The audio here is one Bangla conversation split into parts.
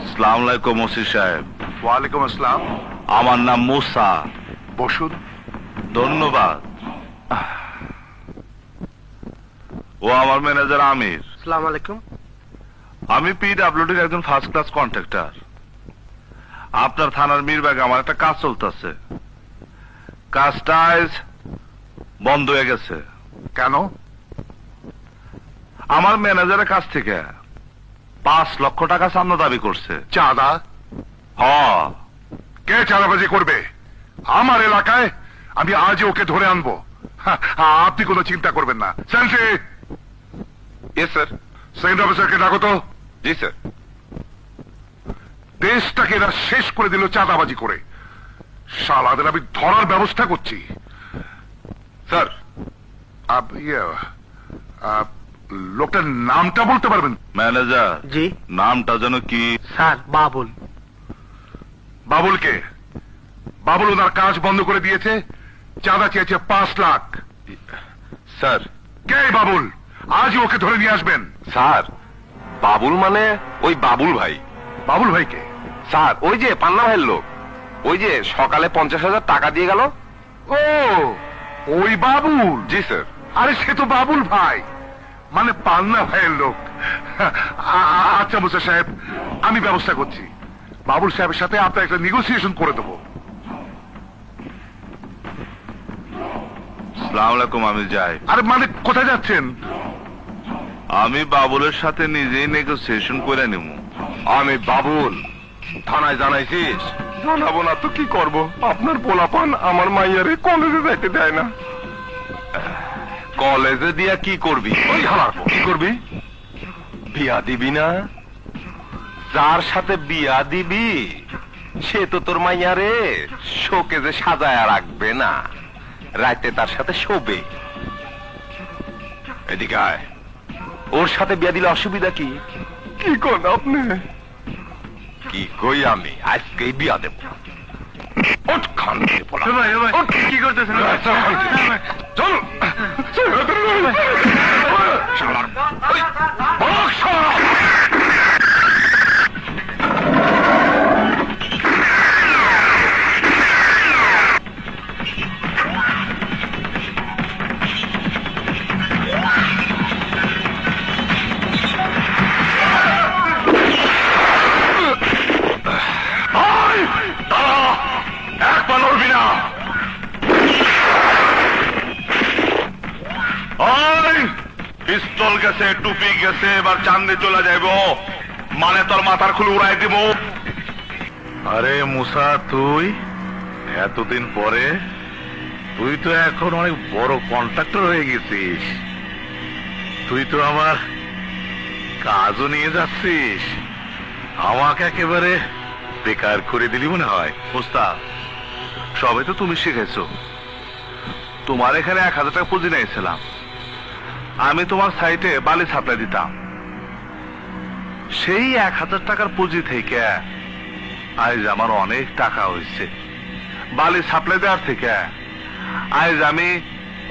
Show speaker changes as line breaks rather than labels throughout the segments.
আসসালামু আলাইকুম ওসি সাহেব।
ওয়ালাইকুম আসসালাম।
আমার নাম মুসা।
বসুন।
ধন্যবাদ। ও আমার ম্যানেজার আমির।
আসসালামু আলাইকুম।
আমি পিডব্লিউডির একজন ফার্স্ট ক্লাস কন্ট্রাক্টর। আপনার থানার মিরবাগে আমার একটা কাজ চলতেছে। কাজটা আজ বন্ধ হয়ে গেছে।
কেন?
আমার ম্যানেজারের কাছ থেকে 5 লক্ষ টাকা চাঁদা দাবি করছে।
চাঁদা?
হ।
কে চাঁদাবাজি করবে আমার এলাকায়? আমি আজই ওকে ধরে আনবো। আপনি কোনো চিন্তা করবেন না। সেন্ট্রি।
Yes sir.
সেকেন্ড অফিসারকে ডাকো তো।
জি স্যার।
দেশটাকে এরা শেষ করে দিল চাঁদাবাজি করে। শালাদের আমি ধরার ব্যবস্থা করছি।
স্যার।
লোকটার নামটা বলতে পারবেন?
ম্যানেজার।
জি
নামটা যেন কি?
স্যার, বাবুল।
বাবুলকে? বাবুল ওনার কাজ বন্ধ করে দিয়েছে, চাঁদা চেয়েছে 5 লাখ।
স্যার।
কে বাবুল? আজই ওকে ধরে নিয়ে আসবেন।
স্যার, বাবুল মানে ওই বাবুল ভাই।
বাবুল ভাইকে?
স্যার, ওই যে পান্না ভাইয়ের লোক, ওই যে সকালে 50,000 টাকা দিয়ে গেল।
ও, ওই বাবুল?
জি স্যার।
আরে সে তো বাবুল ভাই, মানে পান্না ভাইয়ের লোক। আচ্ছা মুসা সাহেব, আমি ব্যবস্থা করছি। বাবুল সাহেবের সাথে আপনার একটা নেগোসিয়েশন করে দেবো।
আসসালামু আলাইকুম, আমি যাই।
আরে মানে কোথায় যাচ্ছেন?
আমি বাবুলের সাথে নিজেই নেগোসিয়েশন করে নেব।
আমি বাবুল। থানায় জানাইছিস? জানাবো না তো কি করব, আপনার পোলাপান আমার মাইয়ারে কলেজে যাইতে দেয় না।
কলেজে দিয়া কি করবি?
ওই হালার পর।
কি করবি?
বিয়া দিবি না?
যার সাথে বিয়া দিবি সে তো তোর মাইয়ারে শোকেজে সাজায়া রাখবে না, রাতে তার সাথে শোবে।
এদিকে আয়।
ওর সাথে বিয়া দিলে অসুবিধা কি?
কি কোন আপনি?
কি কই আমি আজকেই বিয়া দেব।
ওঠ খান থেকে পোলা।
কি করতেছেন?
চল। শালার ওই বক শালা।
পিস্তল গেছে, টুপি গেছে, এবার চান্দে চলে যাইব, মানে তোর মাথার খুলে উড়াই দিব। আরে মুসা, তুই এতদিন পরে? তুই তো এখন অনেক বড় কন্ট্রাক্টর হয়ে গেছিস। তুই তো আমার কাজও নিয়ে যাচ্ছিস, আমাকে একেবারে বেকার করে দিলি মনে হয়। ওস্তাদ, সবে তো তুমি শিখেছো। তোমার এখানে 1,000 টাকা পুঁজি নিয়েছিলাম, আমি তোমার সাইটে বালি সাপ্লাই দিতাম। সেই 1,000 টাকার পুঁজি থেকে আজ আমার অনেক টাকা হয়েছে। বালি সাপ্লাই দেওয়ার থেকে আজ আমি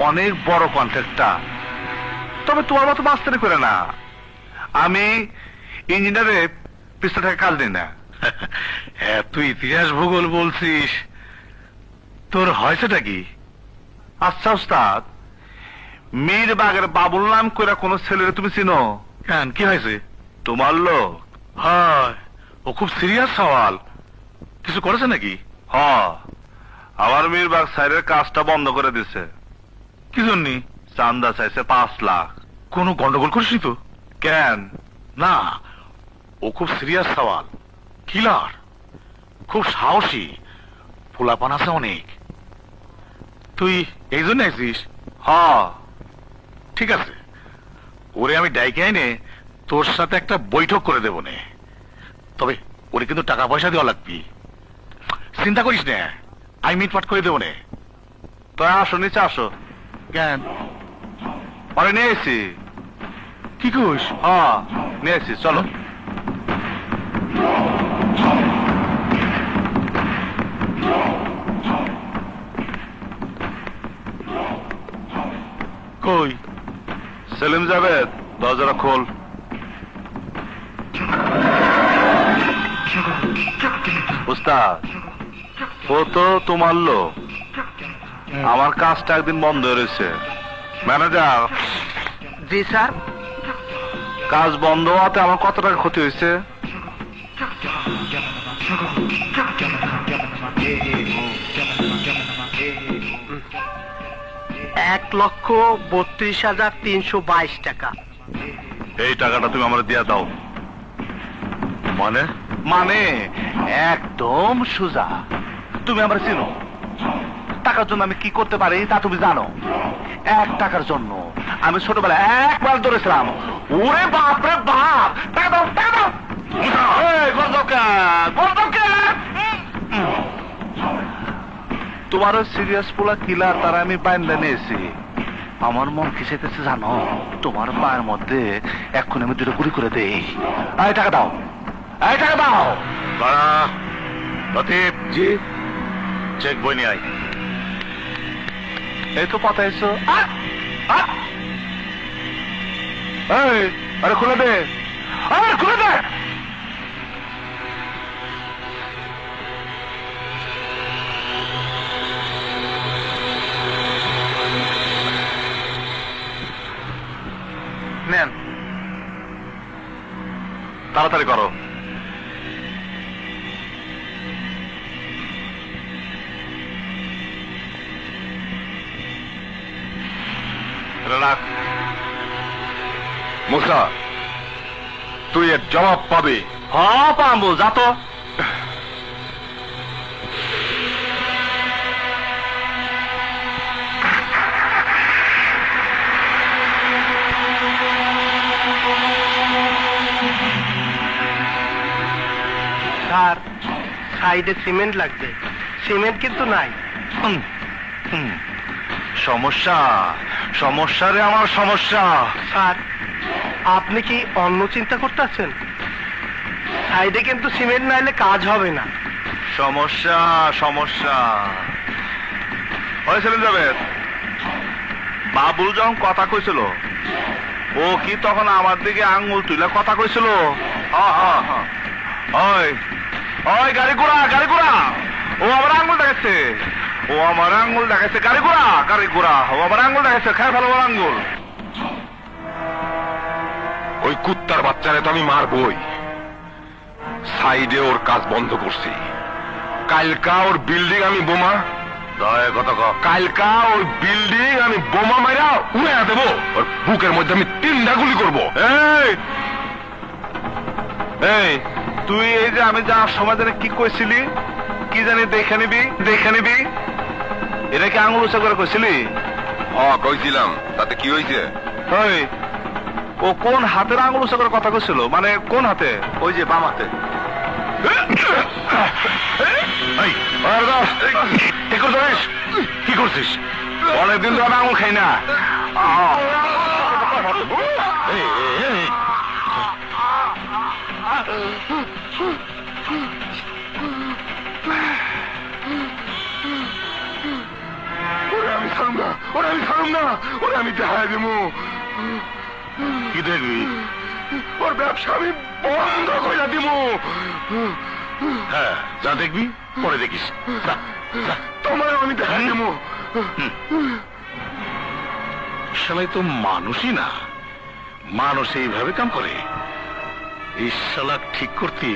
অনেক বড় কন্ট্রাক্টর। তবে তোমার মতো মাস্টারি করে না, আমি ইঞ্জিনিয়ারে পিছনে থেকে কাজ নিই না। তুই ইতিহাস ভূগোল বলছিস, তোর হয়েছেটা কি? আচ্ছা ওস্তাদ, মীরবাগের বাবুল নাম করে কোন ছেলেরে তুমি চিনো? কেন, কি হয়েছে? তোমার লোক? হয়, ও খুব সিরিয়াস সওয়াল। কিছু করেছে নাকি? হ, আমার মীরবাগ সাইডের কাজটা বন্ধ করে দিছে। কি জন্য? চান্দা চাইছে 5 লাখ। কোনো গন্ডগোল করিসনি তো? কেন না, ও খুব সিরিয়াস সওয়াল, কিলার, খুব সাহসী, পোলাপান আছে অনেক। তুই এই জন্য আছিস? হ্যাঁ। ঠিক আছে, ওরে আমি ডাইকে এনে তোর সাথে একটা বৈঠক করে দেব নে। তবে ওরে কিন্তু টাকা পয়সা দেওয়া লাগবি। চিন্তা করিস না, আমি মিটমাট করে দেব নে। তাই আসো, নিচে আসো। কেন? আরে নিয়ে এসি। কি কইস? হ্যাঁ নিয়ে এসি, চলো। কই? সেলিম জাভেদ, দরজাটা খোল। উস্তাদ ও তো তোমার লোক, আমার কাজটা একদিন বন্ধ হয়ে রয়েছে। ম্যানেজার,
জি স্যার।
কাজ বন্ধ হওয়াতে আমার কত টাকা ক্ষতি হয়েছে?
$1,32,322 টাকা।
এই টাকাটা তুমি আমার দিয়া দাও। মানে? মানে একদম সোজা। তুমি আমার চিনো, টাকার জন্য আমি কি করতে পারি তা তুমি জানো। 1 টাকার জন্য আমি ছোটবেলায় একবার ধরেছিলাম। ওরে বাপ রে বাপ, টাকা দাও, টাকা দাও। এই, গর্দকা, গর্দকা। তোমার ওই সিরিয়াস পোলা কিলার তারা আমি বাইন্দা নিয়েছি। আমার মন কি চাইতেছে জানো? তোমার পায়ের মধ্যে এক্ষুনি আমি 2টা গুলি করে দেই। এই টাকা দাও, এই টাকা দাও। লতিফ জি, চেক বই নিয়ে আয়। এই তো পাঠাইছো। এই, আরে খুলে দে, আরে খুলে দে।
নেন।
তাড়াতাড়ি করো। রাখ।
মুসা, তুই এর জবাব পাবি।
হ্যাঁ পাবো, যা তো।
স্যার, সাইডে সিমেন্ট লাগবে। সিমেন্ট কিন্তু নাই।
হুম, হুম। সমস্যা, সমস্যা রে আমার সমস্যা।
স্যার, আপনি কি অন্য চিন্তা করতেছেন? সাইডে কিন্তু সিমেন্ট নাইলে কাজ হবে না।
সমস্যা, সমস্যা। হয়েছিলেন যাবে বাবুল যখন কথা কইছিল, ও কি তখন আমার দিকে আঙ্গুল তুলে কথা কইছিল? ওই ওই গাড়ি ঘোড়া, গাড়ি ঘোড়া। ও আমার আঙ্গুল দেখাচ্ছে, ও আমার আঙ্গুল দেখাচ্ছে। গাড়ি ঘোড়া, গাড়ি ঘোড়া। ও আমার আঙ্গুল দেখাচ্ছে, খেয়ে ফেলো আমার আঙ্গুল।
ওই কুত্তার বাচ্চারে তো আমি মারবই। সাইডে ওর কাজ বন্ধ করছি। কালকা ওর বিল্ডিং আমি বোমা,
দয়া কথা কও।
কালকা ওই বিল্ডিং আমি বোমা মাইরা উড়ে দেবো। ওর বুকের মধ্যে আমি 3টা গুলি করবো।
এই, এই, তুই এই যে আমি যাওয়ার সময় জানি কি কইছিলি, কি জানি দেখে নিবি, দেখে নিবি, এটা কি আঙুল উঁচা করে কইছিলি?
কইছিলাম, তাতে কি হয়েছে?
ওই, ও কোন হাতের আঙুল উঁচা করে কথা কইছিল? মানে কোন হাতে? ওই যে বাম হাতে। এই, ওরে দাও। কি করছিস? কি করছিস? অনেকদিন তো আমি আঙুল খাই না। এই, এই, এই।
ওরে আমি ছাড়ুম না, ওরে আমি ছাড়ুম না, ওরে আমি দেখায় দেবো।
কি দেখবি?
ওর ব্যবসা আমি বন্ধ করে দিব।
হ্যাঁ, যা দেখবি পরে দেখিস।
তোমার আমি দেখায় দেবো।
শালাই তো মানুষই না, মানুষ এইভাবে কাম করে। এই শালা ঠিক করতে